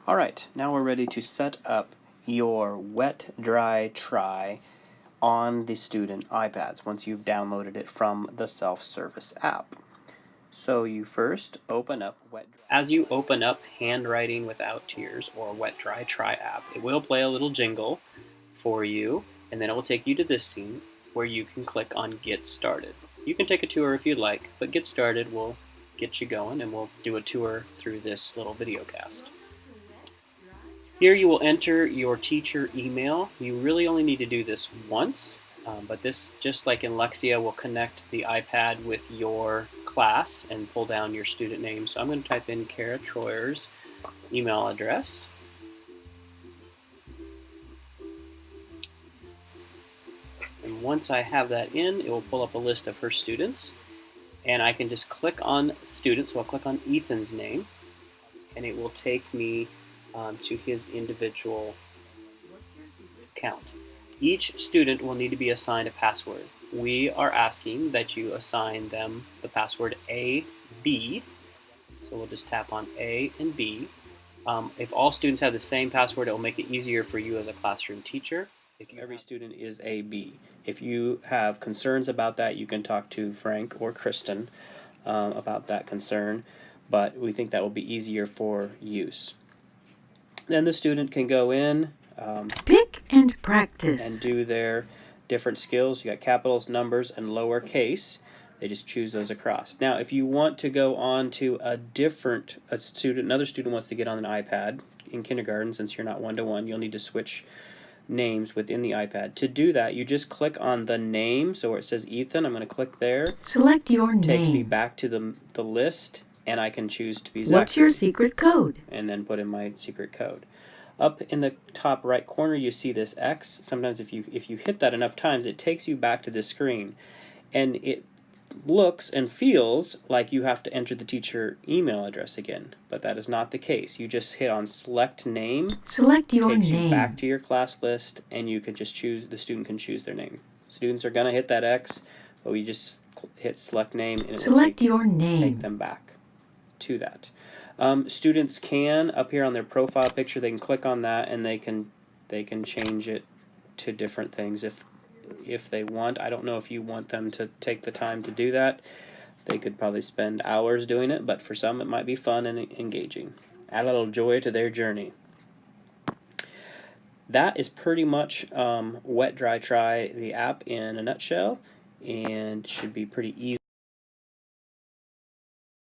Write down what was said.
Alright, now we're ready to set up your wet, dry, try on the student iPads once you've downloaded it from the self-service app. So you first open up Wet Dry. As you open up Handwriting Without Tears or Wet Dry Try app, it will play a little jingle for you, and then it will take you to this scene where you can click on Get Started. You can take a tour if you'd like, but Get Started will get you going, and we'll do a tour through this little video cast. Here you will enter your teacher email. You really only need to do this once, but this, just like in Lexia, will connect the iPad with your class and pull down your student name. So I'm going to type in Kara Troyer's email address. And once I have that in, it will pull up a list of her students. And I can just click on students, so I'll click on Ethan's name, and it will take me to his individual account. Each student will need to be assigned a password. We are asking that you assign them the password A-B, so we'll just tap on A and B. If all students have the same password, it will make it easier for you as a classroom teacher. If every student is A-B. If you have concerns about that, you can talk to Frank or Kristen about that concern, but we think that will be easier for use. Then the student can go in, pick and practice, and do their different skills. You got capitals, numbers, and lowercase. They just choose those across. Now, if you want to go on to another student wants to get on an iPad in kindergarten, since you're not one-to-one, you'll need to switch names within the iPad. To do that, you just click on the name. So where it says Ethan, I'm going to click there. Select your name. Takes me back to the list. And I can choose to be Zachary. What's your secret code? And then put in my secret code. Up in the top right corner, you see this X. Sometimes if you hit that enough times, it takes you back to this screen. And it looks and feels like you have to enter the teacher email address again. But that is not the case. You just hit on Select Name. Select your name. Takes you back to your class list, and you can just choose, the student can choose their name. Students are going to hit that X, but we just hit Select Name, and it will take them back to that. Students can, up here on their profile picture, they can click on that and they can change it to different things if they want. I don't know if you want them to take the time to do that. They could probably spend hours doing it, but for some it might be fun and engaging. Add a little joy to their journey. That is pretty much Wet Dry Try, the app, in a nutshell, and should be pretty easy.